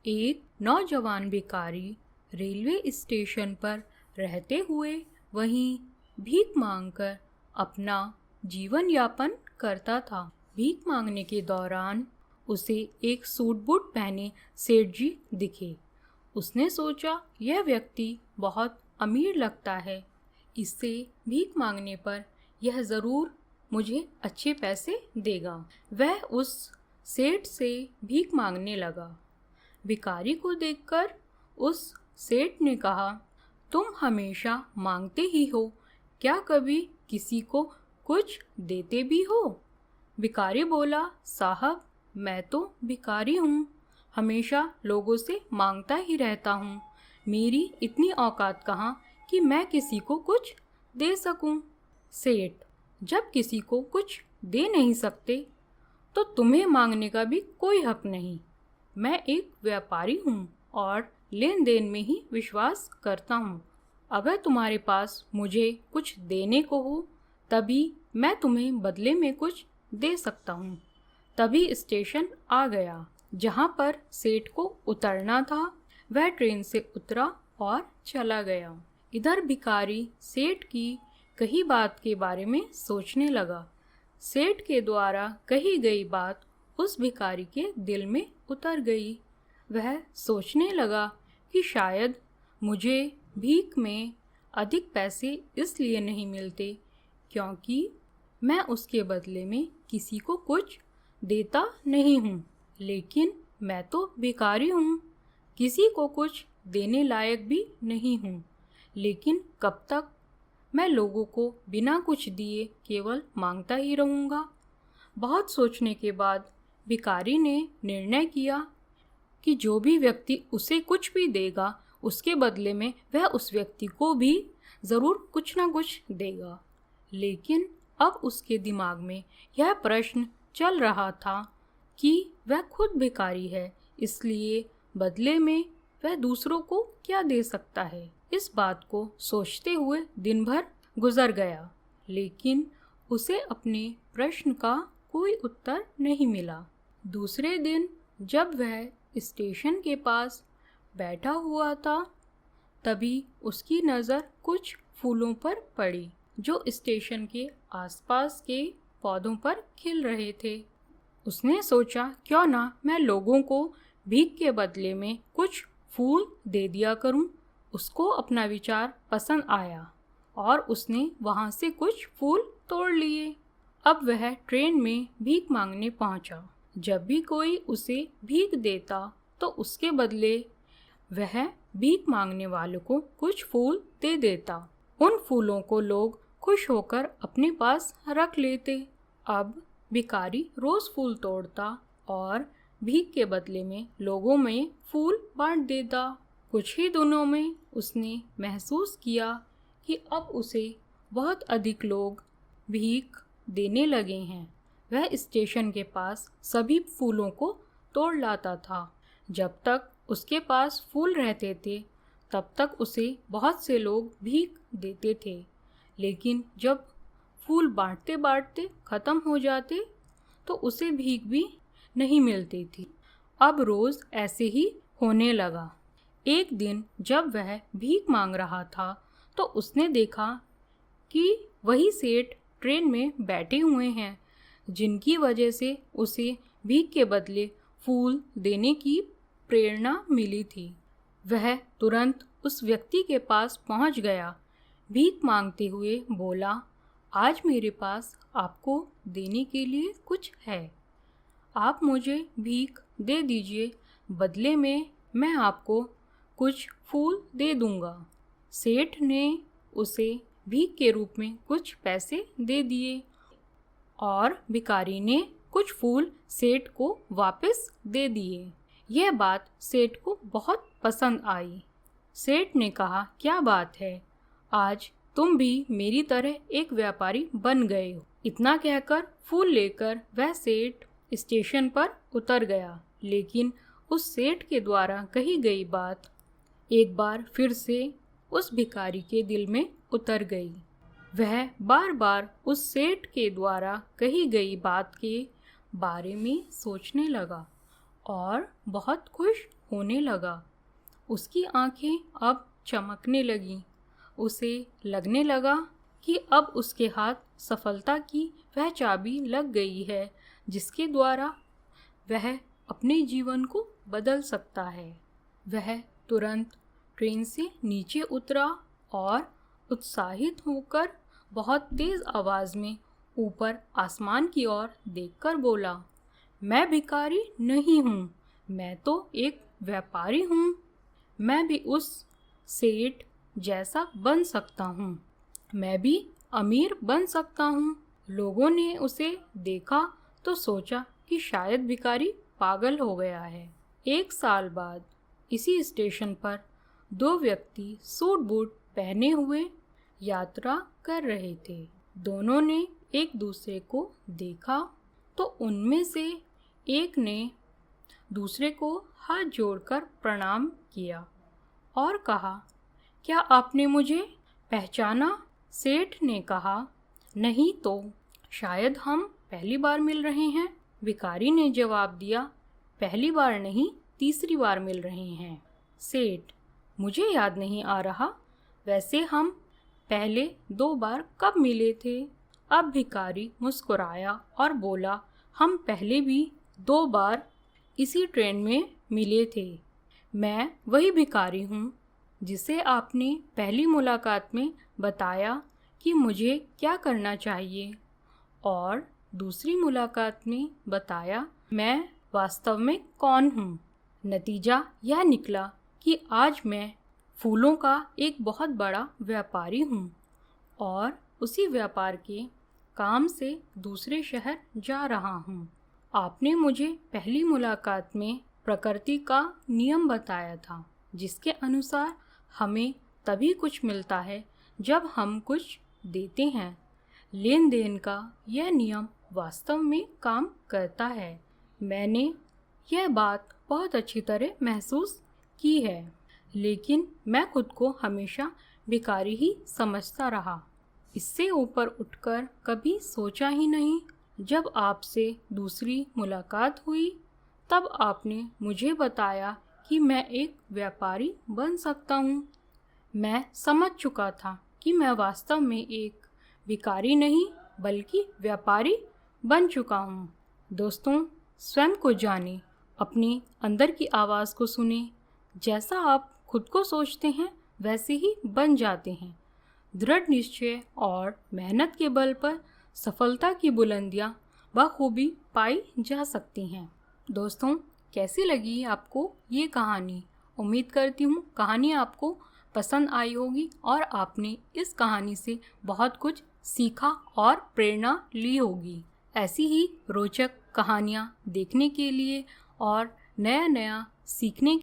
एक नौजवान भिखारी रेलवे स्टेशन पर रहते हुए वहीं भीख मांगकर अपना जीवन यापन करता था। भीख मांगने के दौरान उसे एक सूट बूट पहने सेठ जी दिखे। उसने सोचा, यह व्यक्ति बहुत अमीर लगता है, इससे भीख मांगने पर यह ज़रूर मुझे अच्छे पैसे देगा। वह उस सेठ से भीख मांगने लगा। भिखारी को देखकर उस सेठ ने कहा, तुम हमेशा मांगते ही हो, क्या कभी किसी को कुछ देते भी हो? भिखारी बोला, साहब मैं तो भिखारी हूँ, हमेशा लोगों से मांगता ही रहता हूँ। मेरी इतनी औकात कहाँ कि मैं किसी को कुछ दे सकूँ। सेठ, जब किसी को कुछ दे नहीं सकते तो तुम्हें मांगने का भी कोई हक नहीं। मैं एक व्यापारी हूँ और लेन देन में ही विश्वास करता हूँ। अगर तुम्हारे पास मुझे कुछ देने को हो तभी मैं तुम्हें बदले में कुछ दे सकता हूँ। तभी स्टेशन आ गया जहाँ पर सेठ को उतरना था। वह ट्रेन से उतरा और चला गया। इधर भिखारी सेठ की कही बात के बारे में सोचने लगा। सेठ के द्वारा कही गई बात उस भिखारी के दिल में उतर गई। वह सोचने लगा कि शायद मुझे भीख में अधिक पैसे इसलिए नहीं मिलते क्योंकि मैं उसके बदले में किसी को कुछ देता नहीं हूँ। लेकिन मैं तो भिखारी हूँ, किसी को कुछ देने लायक भी नहीं हूँ। लेकिन कब तक मैं लोगों को बिना कुछ दिए केवल मांगता ही रहूँगा। बहुत सोचने के बाद भिखारी ने निर्णय किया कि जो भी व्यक्ति उसे कुछ भी देगा उसके बदले में वह उस व्यक्ति को भी ज़रूर कुछ ना कुछ देगा। लेकिन अब उसके दिमाग में यह प्रश्न चल रहा था कि वह खुद भिखारी है, इसलिए बदले में वह दूसरों को क्या दे सकता है। इस बात को सोचते हुए दिन भर गुजर गया, लेकिन उसे अपने प्रश्न का कोई उत्तर नहीं मिला। दूसरे दिन जब वह स्टेशन के पास बैठा हुआ था, तभी उसकी नज़र कुछ फूलों पर पड़ी जो स्टेशन के आसपास के पौधों पर खिल रहे थे। उसने सोचा, क्यों ना मैं लोगों को भीख के बदले में कुछ फूल दे दिया करूं। उसको अपना विचार पसंद आया और उसने वहां से कुछ फूल तोड़ लिए। अब वह ट्रेन में भीख मांगने पहुंचा। जब भी कोई उसे भीख देता तो उसके बदले वह भीख मांगने वालों को कुछ फूल दे देता। उन फूलों को लोग खुश होकर अपने पास रख लेते। अब भिखारी रोज फूल तोड़ता और भीख के बदले में लोगों में फूल बांट देता। कुछ ही दिनों में उसने महसूस किया कि अब उसे बहुत अधिक लोग भीख देने लगे हैं। वह स्टेशन के पास सभी फूलों को तोड़ लाता था। जब तक उसके पास फूल रहते थे तब तक उसे बहुत से लोग भीख देते थे, लेकिन जब फूल बांटते बांटते ख़त्म हो जाते तो उसे भीख भी नहीं मिलती थी। अब रोज़ ऐसे ही होने लगा। एक दिन जब वह भीख मांग रहा था तो उसने देखा कि वही सेठ ट्रेन में बैठे हुए हैं, जिनकी वजह से उसे भीख के बदले फूल देने की प्रेरणा मिली थी। वह तुरंत उस व्यक्ति के पास पहुंच गया। भीख मांगते हुए बोला, आज मेरे पास आपको देने के लिए कुछ है, आप मुझे भीख दे दीजिए, बदले में मैं आपको कुछ फूल दे दूंगा। सेठ ने उसे भीख के रूप में कुछ पैसे दे दिए और भिखारी ने कुछ फूल सेठ को वापस दे दिए। यह बात सेठ को बहुत पसंद आई। सेठ ने कहा, क्या बात है, आज तुम भी मेरी तरह एक व्यापारी बन गए हो। इतना कहकर फूल लेकर वह सेठ स्टेशन पर उतर गया। लेकिन उस सेठ के द्वारा कही गई बात एक बार फिर से उस भिखारी के दिल में उतर गई। वह बार बार उस सेठ के द्वारा कही गई बात के बारे में सोचने लगा और बहुत खुश होने लगा। उसकी आंखें अब चमकने लगीं। उसे लगने लगा कि अब उसके हाथ सफलता की वह चाबी लग गई है जिसके द्वारा वह अपने जीवन को बदल सकता है। वह तुरंत ट्रेन से नीचे उतरा और उत्साहित होकर बहुत तेज आवाज में ऊपर आसमान की ओर देखकर बोला, मैं भिखारी नहीं हूँ, मैं तो एक व्यापारी हूँ। मैं भी उस सेठ जैसा बन सकता हूँ। मैं भी अमीर बन सकता हूँ। लोगों ने उसे देखा तो सोचा कि शायद भिखारी पागल हो गया है। 1 साल बाद इसी स्टेशन पर 2 व्यक्ति सूट बूट पहने हुए यात्रा कर रहे थे। दोनों ने एक दूसरे को देखा तो उनमें से एक ने दूसरे को हाथ जोड़कर प्रणाम किया और कहा, क्या आपने मुझे पहचाना? सेठ ने कहा, नहीं तो। शायद हम पहली बार मिल रहे हैं। भिखारी ने जवाब दिया, पहली बार नहीं, तीसरी बार मिल रहे हैं। सेठ, मुझे याद नहीं आ रहा। वैसे हम पहले 2 बार कब मिले थे? अब भिखारी मुस्कुराया और बोला, हम पहले भी 2 बार इसी ट्रेन में मिले थे। मैं वही भिखारी हूँ जिसे आपने पहली मुलाकात में बताया कि मुझे क्या करना चाहिए, और दूसरी मुलाकात में बताया मैं वास्तव में कौन हूँ। नतीजा यह निकला कि आज मैं फूलों का एक बहुत बड़ा व्यापारी हूँ और उसी व्यापार के काम से दूसरे शहर जा रहा हूँ। आपने मुझे पहली मुलाकात में प्रकृति का नियम बताया था, जिसके अनुसार हमें तभी कुछ मिलता है जब हम कुछ देते हैं। लेन देन का यह नियम वास्तव में काम करता है। मैंने यह बात बहुत अच्छी तरह महसूस की है, लेकिन मैं खुद को हमेशा भिखारी ही समझता रहा। इससे ऊपर उठकर कभी सोचा ही नहीं। जब आपसे दूसरी मुलाकात हुई तब आपने मुझे बताया कि मैं एक व्यापारी बन सकता हूँ। मैं समझ चुका था कि मैं वास्तव में एक भिखारी नहीं बल्कि व्यापारी बन चुका हूँ। दोस्तों, स्वयं को जाने, अपनी अंदर की आवाज़ को सुने। जैसा आप खुद को सोचते हैं वैसे ही बन जाते हैं। दृढ़ निश्चय और मेहनत के बल पर सफलता की बुलंदियां बखूबी पाई जा सकती हैं। दोस्तों, कैसी लगी आपको ये कहानी? उम्मीद करती हूँ कहानी आपको पसंद आई होगी और आपने इस कहानी से बहुत कुछ सीखा और प्रेरणा ली होगी। ऐसी ही रोचक कहानियाँ देखने के लिए और नया नया सीखने